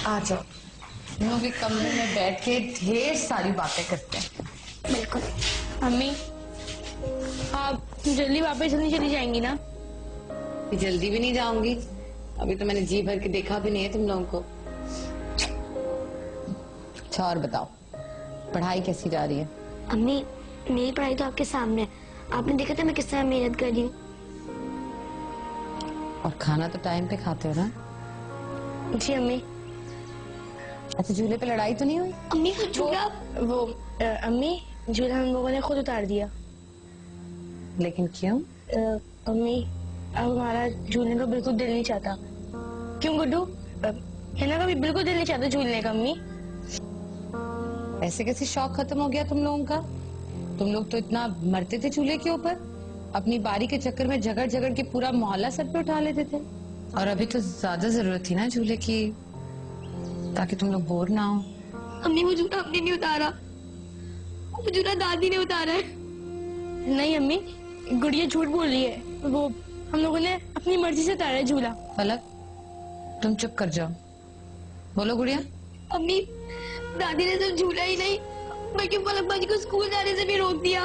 आ जाओ, हम लोग एक कमरे में बैठ के ढेर सारी बातें करते हैं। बिल्कुल। मम्मी, आप जल्दी वापस नहीं चली जाएंगी ना? जल्दी भी नहीं जाऊंगी, अभी तो मैंने जी भर के देखा भी नहीं है तुम लोगों को। अच्छा और बताओ, पढ़ाई कैसी जा रही है? अम्मी, मेरी पढ़ाई तो आपके सामने है, आपने देखा था मैं किस तरह मेहनत कर रही हूँ। और खाना तो टाइम पे खाते हो ना? जी अम्मी। अच्छा, झूले पे लड़ाई तो नहीं हुई? अम्मी वो झूला अम्मी, झूला हम लोगों ने खुद उतार दिया। लेकिन क्यों? अम्मी, अब हमारा झूलने का बिल्कुल दिल नहीं चाहता। क्यों गुड्डू? हिना का भी बिल्कुल दिल नहीं चाहता झूलने का। अम्मी, ऐसे कैसे शौक खत्म हो गया तुम लोगों का? तुम लोग तो इतना मरते थे चूल्हे के ऊपर, अपनी बारी के चक्कर में झगड़ झगड़ के पूरा मोहल्ला सर पे उठा लेते थे। और अभी तो ज्यादा जरूरत थी ना झूले की, ताकि तुम लोग बोर ना हो। अम्मी वो झूला हमने नहीं उतारा, वो झूला दादी ने उतारा है। नहीं अम्मी, गुड़िया झूठ बोल रही है, वो हम लोगों ने अपनी मर्जी से उतारा है झूला। पलक, तुम चुप कर जाओ। बोलो गुड़िया। अम्मी, दादी ने सिर्फ झूला ही नहीं बल्कि पलक बाजी को स्कूल जाने से भी रोक दिया।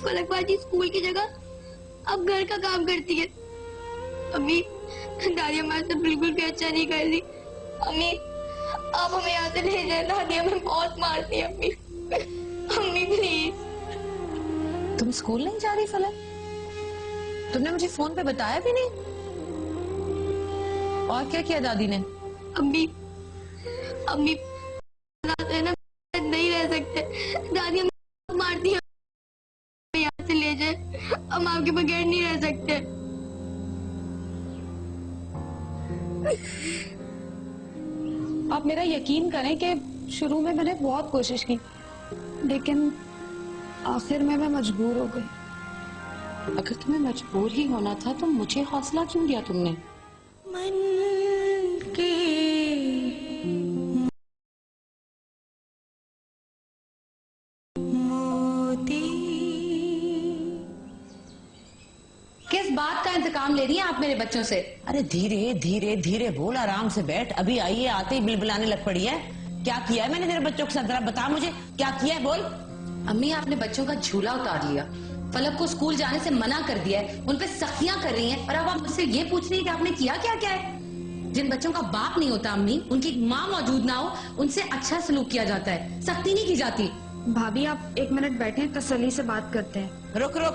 पलक बाजी स्कूल की जगह अब घर का काम करती है। अम्मी, दादी हमारे साथ बिल्कुल भी अच्छा नहीं कर रही। अम्मी, आप हमें यहाँ से ले जाए, दादी हमें बहुत मारती है। अम्मी, अम्मी प्लीज। तुम स्कूल नहीं जा रही फलक? तुमने मुझे फोन पे बताया भी नहीं। और क्या किया दादी ने? अम्मी, अम्मी है ना, नहीं रह सकते, दादी हमें मारती है। यहाँ से ले जाए, हम आपके बगैर नहीं रह सकते। आप मेरा यकीन करें कि शुरू में मैंने बहुत कोशिश की, लेकिन आखिर में मैं मजबूर हो गई। अगर तुम्हें मजबूर ही होना था तो मुझे हौसला क्यों दिया तुमने? मन के मोती। किस बात का इंतकाम ले रही हैं आप मेरे बच्चों से? अरे धीरे धीरे धीरे बोल, आराम से बैठ। अभी आई है, आते ही बिलबिलाने लग पड़ी है। क्या किया है मैंने तेरे बच्चों के साथ? जरा बता मुझे, क्या किया है, बोल। अम्मी, आपने बच्चों का झूला उतार लिया, फलक को स्कूल जाने से मना कर दिया है, उन पे सख्तियां कर रही हैं, और अब आप मुझसे ये पूछ रही हैं कि आपने किया क्या क्या है? जिन बच्चों का बाप नहीं होता अम्मी, उनकी माँ मौजूद ना हो, उनसे अच्छा सलूक किया जाता है, सख्ती नहीं की जाती। भाभी आप एक मिनट बैठें, तसल्ली से बात करते हैं। रुक रुक,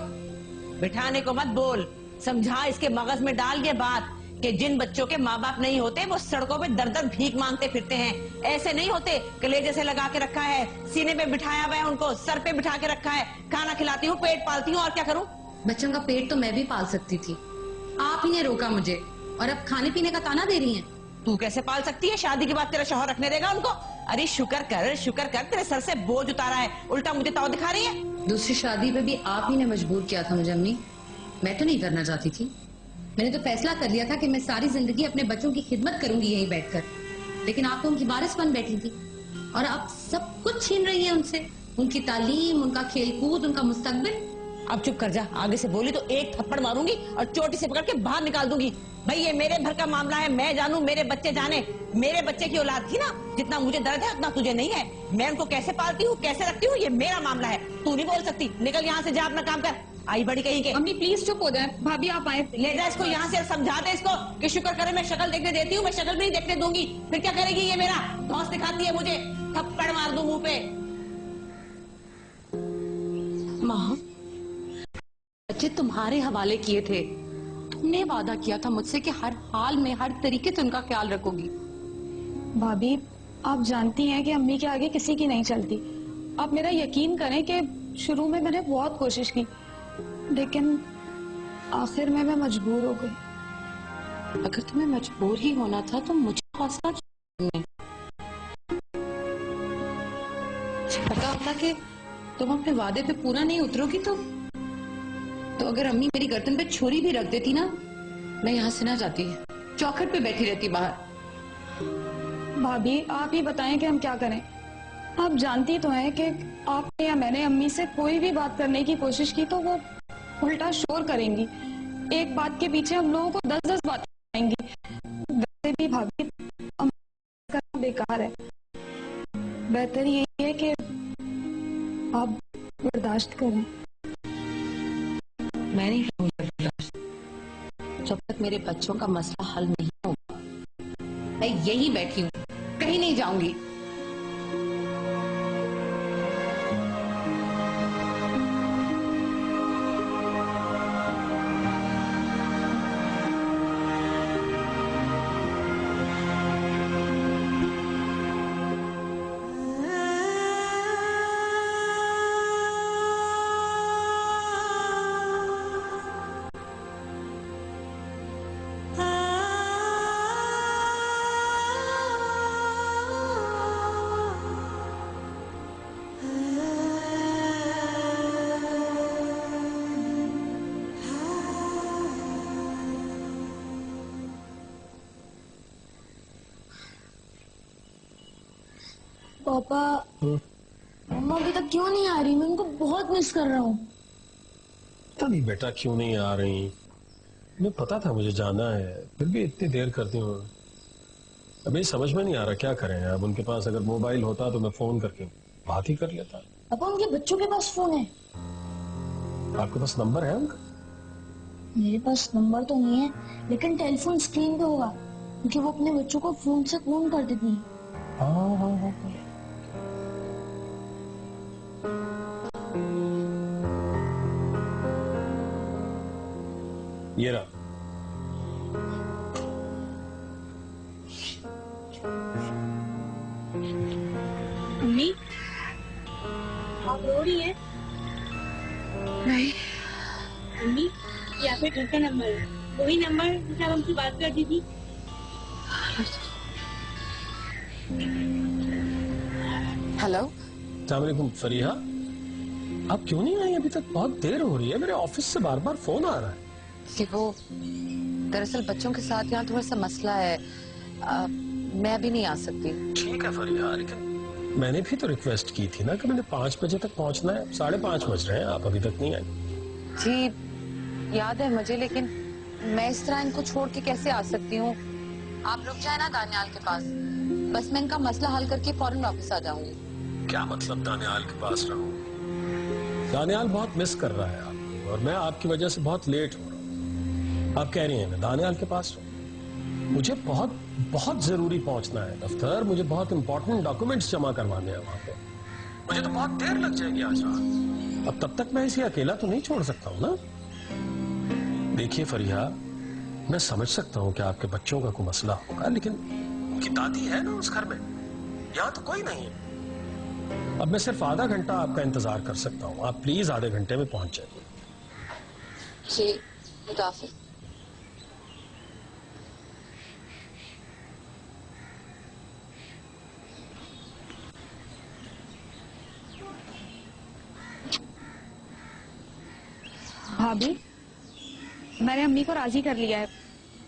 बिठाने को मत बोल, समझा इसके मगज में डाल के बात कि जिन बच्चों के माँ बाप नहीं होते वो सड़कों पे दर दर भीख मांगते फिरते हैं। ऐसे नहीं होते, कलेजे से लगा के रखा है, सीने पे बिठाया हुआ है, उनको सर पे बिठा के रखा है, खाना खिलाती हूँ, पेट पालती हूँ, और क्या करूँ? बच्चों का पेट तो मैं भी पाल सकती थी, आप ही ने रोका मुझे, और अब खाने पीने का ताना दे रही हैं। तू कैसे पाल सकती है? शादी के बाद तेरा शौहर रखने देगा उनको? अरे शुक्र कर, शुक्र कर, तेरे सर से बोझ उतारा है, उल्टा मुझे ताव दिखा रही है। दूसरी शादी पे भी आप ही ने मजबूर किया था मुझे अम्मी, मैं तो नहीं करना चाहती थी। मैंने तो फैसला कर लिया था कि मैं सारी जिंदगी अपने बच्चों की खिदमत करूंगी यहीं बैठकर, लेकिन आप तो उनकी वारिस बन बैठी थी, और आप सब कुछ छीन रही हैं उनसे, उनकी तालीम, उनका खेलकूद, उनका मुस्तकबिल। अब चुप कर जा, आगे से बोली तो एक थप्पड़ मारूंगी और चोटी से पकड़ के बाहर निकाल दूंगी। भाई ये मेरे घर का मामला है, मैं जानू, मेरे बच्चे जाने। मेरे बच्चे की औलाद थी ना, जितना मुझे दर्द है उतना तुझे नहीं है। मैं उनको कैसे पालती हूँ, कैसे रखती हूँ, ये मेरा मामला है, तू नहीं बोल सकती। निकल यहाँ से, जा अपना काम कर। आई बड़ी कहीं के। अम्मी प्लीज चुप हो जाए। भाभी आप आए, ले जा इसको यहाँ से, समझा दे इसको कि शुक्र करे मैं शक्ल देखने देती हूँ, मैं शक्ल भी नहीं देखने दूंगी। फिर क्या करेगी ये? मेरा धौंस दिखाती है मुझे, थप्पड़ मार दूं मुंह पे। माँ, बच्चे तुम्हारे हवाले किए थे, तुमने वादा किया था मुझसे कि हर हाल में, हर तरीके से उनका ख्याल रखोगी। भाभी आप जानती हैं कि अम्मी के आगे किसी की नहीं चलती। आप मेरा यकीन करें कि शुरू में मैंने बहुत कोशिश की, लेकिन आखिर में मैं मजबूर हो गई। अगर तुम्हें मजबूर ही होना था तो मुझे हौसला क्यों? पता होता कि तुम अपने वादे पे पूरा नहीं उतरोगी तो अगर अम्मी मेरी गर्दन पे छुरी भी रख देती ना, मैं यहाँ से ना जाती, चौखट पे बैठी रहती बाहर। भाभी आप ही बताएं कि हम क्या करें। आप जानती तो हैं कि आपने या मैंने अम्मी से कोई भी बात करने की कोशिश की तो वो उल्टा शोर करेंगी। एक बात के पीछे हम लोगों को 10-10 बातें बताएंगी। वैसे भी भाभी करना बेकार है। बेहतर यही है कि आप बर्दाश्त करें। मैं नहीं करूंगी बर्दाश्त जब तक मेरे बच्चों का मसला हल नहीं होगा। मैं यहीं बैठी हूँ, कहीं नहीं जाऊंगी। पापा, मम्मा अभी तक क्यों नहीं आ रही? मैं उनको बहुत मिस कर रहा हूँ। पता नहीं बेटा क्यों नहीं आ रही। मुझे पता था मुझे जाना है, फिर भी इतनी देर करती हूँ। अभी समझ में नहीं आ रहा क्या करें। अब उनके पास अगर मोबाइल होता तो मैं फोन करके बात ही कर लेता। पापा, उनके बच्चों के पास फोन है। आपके पास नंबर है उनका? मेरे पास नंबर तो नहीं है, लेकिन टेलीफोन स्क्रीन पे होगा, क्योंकि वो अपने बच्चों को फोन से फोन कर देती है। हाँ। ये रहा। मम्मी, आप रो रही हैं? नहीं, मम्मी, ये आपके घर का नंबर है, वही नंबर जिससे आप हमसे बात करती थी। हेलो। अस्सलाम वालेकुम फरीहा, आप क्यों नहीं आई अभी तक? बहुत देर हो रही है, मेरे ऑफिस से बार बार फोन आ रहा है। कि वो दरअसल बच्चों के साथ यहाँ थोड़ा सा मसला है, मैं अभी नहीं आ सकती। ठीक है फरीहा, लेकिन मैंने भी तो रिक्वेस्ट की थी ना कि मैंने 5 बजे तक पहुंचना है। 5:30 बज रहे हैं, आप अभी तक नहीं आई। जी याद है मुझे, लेकिन मैं इस तरह इनको छोड़ के कैसे आ सकती हूँ? आप रुक जाए ना दानियाल के पास, बस मैं इनका मसला हल करके फौरन वापस आ जाऊंगी। क्या मतलब दानियाल के पास रहूं? दानियाल बहुत मिस कर रहा है आपको, और मैं आपकी वजह से बहुत लेट हो रहा हूँ। आप कह रही हैं मैं दानियाल के पास रहूं? मुझे बहुत बहुत जरूरी पहुंचना है दफ्तर। मुझे बहुत इंपॉर्टेंट डॉक्यूमेंट्स जमा करवाने हैं वहां पे। मुझे तो बहुत देर लग जाएगी आज रात। अब तब तक मैं इसे अकेला तो नहीं छोड़ सकता हूँ ना। देखिए फरीहा, मैं समझ सकता हूँ कि आपके बच्चों का कोई मसला होगा, लेकिन उनकी दादी है ना उस घर में, यहाँ तो कोई नहीं है। अब मैं सिर्फ आधा घंटा आपका इंतजार कर सकता हूँ। आप प्लीज आधे घंटे में पहुंच जाइए। जी, खुदाफिज। भाभी, मैंने अम्मी को राजी कर लिया है।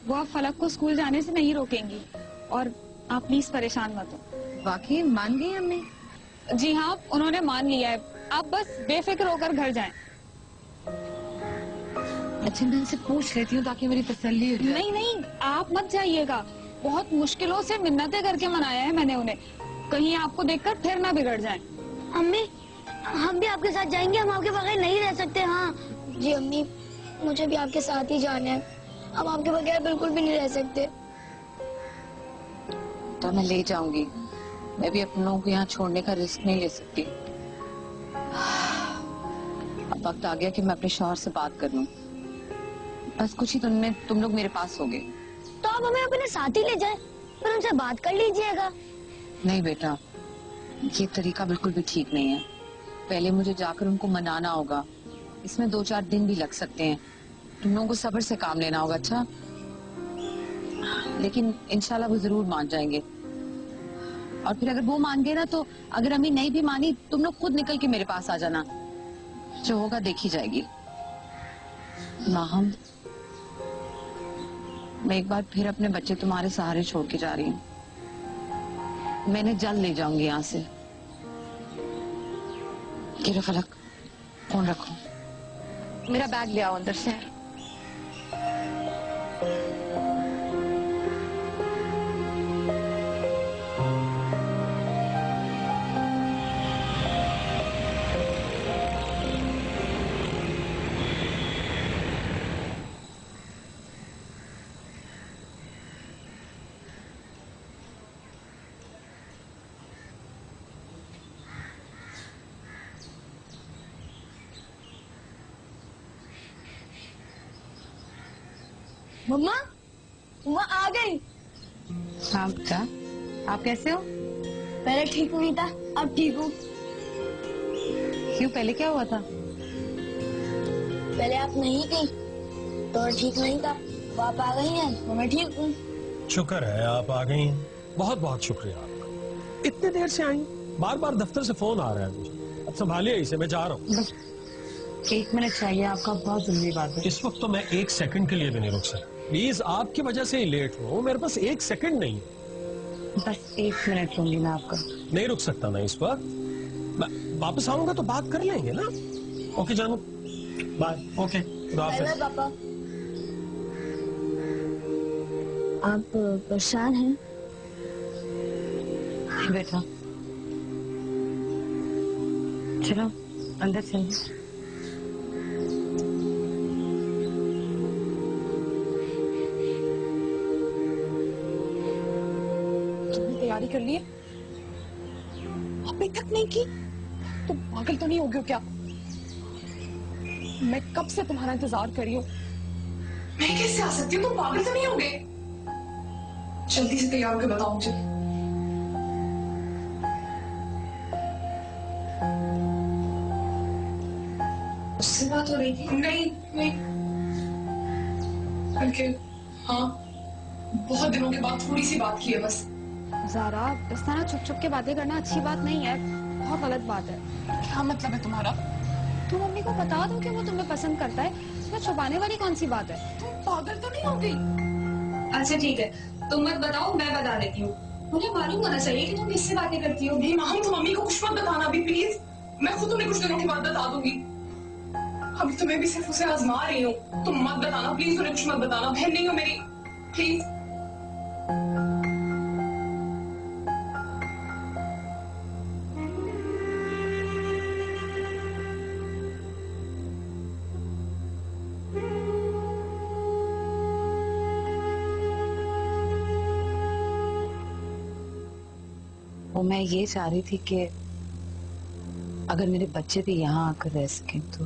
वो आप फलक को स्कूल जाने से नहीं रोकेंगी, और आप प्लीज परेशान मत हो। वाकई मान गई अम्मी? जी हाँ, उन्होंने मान लिया है। आप बस बेफिक्र होकर घर जाएं। अच्छा, मैं इनसे पूछ लेती हूँ ताकि मेरी तसल्ली हो जाए। नहीं नहीं, आप मत जाइएगा। बहुत मुश्किलों से मिन्नतें करके मनाया है मैंने उन्हें। कहीं आपको देखकर फिर ना बिगड़ जाएं। अम्मी, हम भी आपके साथ जाएंगे, हम आपके बगैर नहीं रह सकते। हाँ जी अम्मी, मुझे भी आपके साथ ही जाना है। हम आपके बगैर बिल्कुल भी नहीं रह सकते। तो मैं ले जाऊंगी, मैं भी अपनों को यहाँ छोड़ने का रिस्क नहीं ले सकती। अब वक्त आ गया कि मैं अपने शौहर से बात कर लूं। बस कुछ ही दिन में तुम लोग मेरे पास होगे। तो आप हमें अपने साथ ही ले जाए, फिर उनसे बात कर लीजिएगा। नहीं बेटा, ये तरीका बिल्कुल भी ठीक नहीं है। पहले मुझे जाकर उनको मनाना होगा। इसमें 2-4 दिन भी लग सकते हैं। तुम लोगों को सब्र से काम लेना होगा। अच्छा, लेकिन इंशाल्लाह वो जरूर मान जाएंगे। और फिर अगर वो मान गए ना, तो अगर अम्मी नहीं भी मानी, तुम लोग खुद निकल के मेरे पास आ जाना। जो होगा देखी जाएगी। माहम, मैं एक बार फिर अपने बच्चे तुम्हारे सहारे छोड़ के जा रही हूँ। मैंने जल्द ले जाऊंगी यहाँ से। गिरो फलक, फोन रखो। मेरा बैग ले आओ अंदर से। मम्मा मम्मा आ गई। हाँ बेटा, आप कैसे हो? पहले ठीक नहीं था, अब ठीक हूँ। क्यों, पहले क्या हुआ था? पहले आप नहीं थी तो ठीक नहीं था, अब आप आ गई हैं तो मैं ठीक हूँ। शुक्र है आप आ गई हैं। बहुत बहुत शुक्रिया आपका। इतने देर से आई, बार बार दफ्तर से फोन आ रहा है मुझे। अब संभालिए इसे, मैं जा रहा हूँ। बस 1 मिनट चाहिए आपका, बहुत जरूरी बात है। इस वक्त तो मैं 1 सेकंड के लिए भी नहीं रुक सकता। प्लीज, आपकी वजह से ही लेट हो, मेरे पास 1 सेकंड नहीं है। बस 1 मिनट लूंगी मैं आपका। नहीं रुक सकता मैं इस वक्त। मैं वापस आऊंगा तो बात कर लेंगे ना। ओके जानू, बाय। ओके, खुदा बाय हाफिज। पापा। आप परेशान हैं? बेटा चलो अंदर चलिए। तुमने तैयारी कर ली है? अभी तक नहीं की? तुम पागल तो नहीं हो गए क्या? मैं कब से तुम्हारा इंतजार कर रही हूँ। मैं कैसे आ सकती हूँ? तुम पागल तो नहीं हो गए? जल्दी से तैयार होकर बताओ मुझे। उससे बात हो रही थी? नहीं नहीं, बल्कि हाँ, बहुत दिनों के बाद थोड़ी सी बात की है बस। ज़ारा, इस तरह छुप छुप के बातें करना अच्छी बात नहीं है, बहुत गलत बात है। क्या मतलब है तुम्हारा? तुम मम्मी को बता दो कि वो तुम्हें पसंद करता है, इसमें छुपाने वाली कौन सी बात है? तुम पागल तो नहीं हो गई? अच्छा ठीक है, तुम मत बताओ, मैं बता देती हूँ। मुझे मालूम होना चाहिए कि तुम किससे बातें करती हो। नहीं माम, तुम मम्मी को कुछ मत बताना अभी प्लीज। मैं खुद तुम्हें कुछ दिनों के बाद बता दूंगी। अभी तो मैं भी सिर्फ उसे आजमा रही हूँ। तुम मत बताना प्लीज, उन्हें कुछ मत बताना। बहन नहीं हो मेरी, प्लीज। वो मैं ये चाह रही थी कि अगर मेरे बच्चे भी यहाँ आकर रह सकें तो